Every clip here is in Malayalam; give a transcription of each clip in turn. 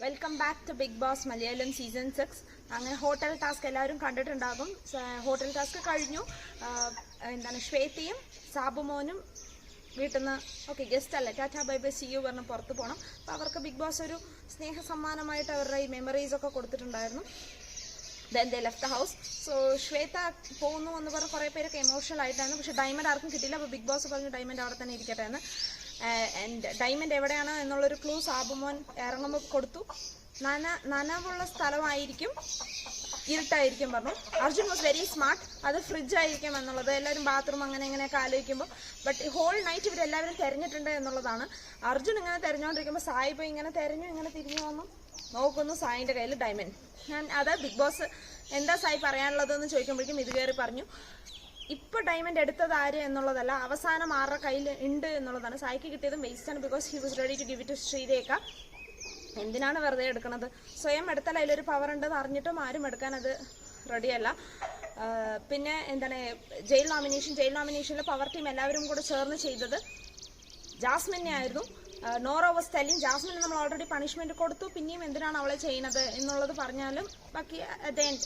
Welcome back to Bigg Boss Malayalam season 6. അങ്ങനെ ഹോട്ടൽ ടാസ്ക് എല്ലാവരും കണ്ടിട്ടുണ്ടാകും. ഹോട്ടൽ ടാസ്ക് കഴിഞ്ഞു. ശ്വേതയും സാബുമോനും വീട്ടിൽ നിന്ന് ഓക്കെ ഗസ്റ്റ് അല്ലേ, tata bye bye see you പറഞ്ഞ് പുറത്ത് പോകണം. അപ്പോൾ അവർക്ക് ബിഗ് ബോസ് ഒരു സ്നേഹ സമ്മാനമായിട്ട് അവരുടെ ഈ മെമ്മറീസൊക്കെ കൊടുത്തിട്ടുണ്ടായിരുന്നു. Then they left the house. So Shweta പോകുന്നു എന്ന് പറഞ്ഞ് കുറേ പേരൊക്കെ എമോഷണൽ ആയിട്ടായിരുന്നു. പക്ഷേ ഡയമണ്ട് ആർക്കും കിട്ടിയില്ല. അപ്പോൾ ബിഗ് ബോസ് പറഞ്ഞു ഡയമണ്ട് അവിടെ തന്നെ ഇരിക്കട്ടെ എന്ന്. ആൻഡ് ഡയമണ്ട് എവിടെയാണ് എന്നുള്ളൊരു ക്ലൂ സാബുമോൻ ഇറങ്ങുമ്പോൾ കൊടുത്തു. നനവുള്ള സ്ഥലമായിരിക്കും, ഇരുട്ടായിരിക്കും പറഞ്ഞു. Arjun was very smart. അത് ഫ്രിഡ്ജ് ആയിരിക്കും എന്നുള്ളത് എല്ലാവരും ബാത്റൂം അങ്ങനെ ഇങ്ങനെയൊക്കെ ആലോചിക്കുമ്പോൾ, ബട്ട് ഹോൾ നൈറ്റ് ഇവരെല്ലാവരും തിരഞ്ഞിട്ടുണ്ട് എന്നുള്ളതാണ്. അർജുൻ ഇങ്ങനെ തിരഞ്ഞുകൊണ്ടിരിക്കുമ്പോൾ സായി പോയി ഇങ്ങനെ തിരഞ്ഞു, ഇങ്ങനെ തിരിഞ്ഞു വന്നു നോക്കുന്നു. സായിൻ്റെ കയ്യിൽ ഡയമണ്ട്. അത് ബിഗ് ബോസ് എന്താ സായി പറയാനുള്ളതെന്ന് ചോദിക്കുമ്പോഴേക്കും ഇത് കയറി പറഞ്ഞു ഇപ്പോൾ ഡയമണ്ട് എടുത്തത് ആര് എന്നുള്ളതല്ല, അവസാനം ആരുടെ കയ്യിൽ ഉണ്ട് എന്നുള്ളതാണ്. സായിക്ക് കിട്ടിയതും വേസ്റ്റാണ്. Because he was ready to give it to Sreerekha. എന്തിനാണ് വെറുതെ എടുക്കുന്നത്? സ്വയം എടുത്താൽ അതിലൊരു പവർ ഉണ്ടെന്ന് അറിഞ്ഞിട്ടും ആരും എടുക്കാൻ അത് റെഡിയല്ല. പിന്നെ ജയിൽ നോമിനേഷനിൽ പവർ ടീം എല്ലാവരും കൂടെ ചേർന്ന് ചെയ്തത് ജാസ്മിനെ ആയിരുന്നു. നോറ വാസ് ടെല്ലിങ് ജാസ്മിന് നമ്മൾ ഓൾറെഡി പണിഷ്മെന്റ് കൊടുത്തു, പിന്നെയും എന്തിനാണ് അവളെ ചെയ്യുന്നത് എന്നുള്ളത് പറഞ്ഞാലും ബാക്കി അറ്റ് എൻഡ്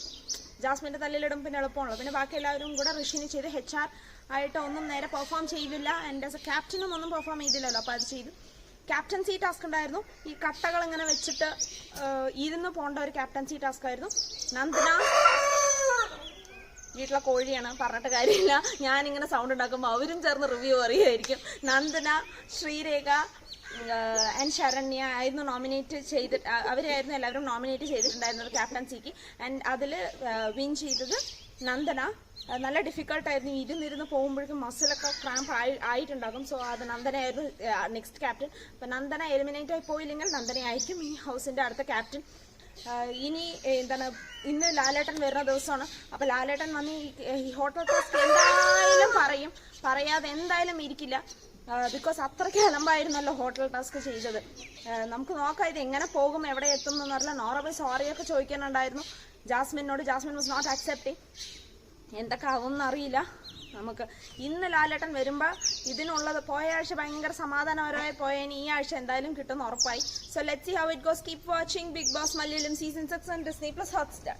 ജാസ്മിന്റെ തല്ലിലിടും പിന്നെ എളുപ്പമാണല്ലോ. പിന്നെ ബാക്കി എല്ലാവരും കൂടെ ഋഷിനി ചെയ്ത് HR ആയിട്ട് ഒന്നും നേരെ പെർഫോം ചെയ്തില്ല. ആൻഡ് ആസ് എ ക്യാപ്റ്റനും ഒന്നും പെർഫോം ചെയ്തില്ലല്ലോ, അപ്പോൾ അത് ചെയ്തു. ക്യാപ്റ്റൻസി ടാസ്ക് ഉണ്ടായിരുന്നു. ഈ കട്ടകൾ ഇങ്ങനെ വെച്ചിട്ട് ഇരുന്ന് പോകേണ്ട ഒരു ക്യാപ്റ്റൻസി ടാസ്ക് ആയിരുന്നു. നന്ദന വീട്ടിലെ കോഴിയാണ്, പറഞ്ഞിട്ട് കാര്യമില്ല. ഞാനിങ്ങനെ സൗണ്ട് ഉണ്ടാക്കുമ്പോൾ അവരും ചേർന്ന് റിവ്യൂ അറിയുമായിരിക്കും. നന്ദന, ശ്രീരേഖ ആൻഡ് ശരണ്യ ആയിരുന്നു നോമിനേറ്റ് ചെയ്തിട്ട്, അവരായിരുന്നു എല്ലാവരും നോമിനേറ്റ് ചെയ്തിട്ടുണ്ടായിരുന്നത് ക്യാപ്റ്റൻസിക്ക്. ആൻഡ് അതിൽ വിൻ ചെയ്തത് നന്ദന. നല്ല ഡിഫിക്കൽട്ടായിരുന്നു. ഇരുന്നിരുന്ന് പോകുമ്പോഴേക്കും മസിലൊക്കെ ക്രാമ്പ് ആയിട്ടുണ്ടാകും. സോ അത് നന്ദനയായിരുന്നു നെക്സ്റ്റ് ക്യാപ്റ്റൻ. അപ്പം നന്ദന എലിമിനേറ്റ് ആയി പോയില്ലെങ്കിൽ നന്ദനയായിരിക്കും ഈ ഹൗസിൻ്റെ അടുത്ത ക്യാപ്റ്റൻ. ഇനി ഇന്ന് ലാലേട്ടൻ വരുന്ന ദിവസമാണ്. അപ്പോൾ ലാലേട്ടൻ വന്ന് ഈ ഹോട്ടൽ ടാസ്ക് എന്തായാലും പറയും, പറയാതെ എന്തായാലും ഇരിക്കില്ല. ബിക്കോസ് അത്രയ്ക്ക് അലമ്പായിരുന്നല്ലോ ഹോട്ടൽ ടാസ്ക് ചെയ്തത്. നമുക്ക് നോക്കാം ഇത് എങ്ങനെ പോകും, എവിടെ എത്തും എന്നറിയില്ല. നോറ പോയി സോറിയൊക്കെ ചോദിക്കാനുണ്ടായിരുന്നു ജാസ്മിനോട്. Jasmine was not accepting. എന്തൊക്കെ ആവുമെന്ന് അറിയില്ല. നമുക്ക് ഇന്ന് ലാലേട്ടൻ വരുമ്പോൾ ഇതിനുള്ളത് പോയ ആഴ്ച ഭയങ്കര സമാധാനപരമായി പോയതിന് ഈ ആഴ്ച എന്തായാലും കിട്ടുമെന്ന് ഉറപ്പായി. So let's see how it goes. Keep watching Bigg Boss Malayalam season 6 on Disney+ Hotstar.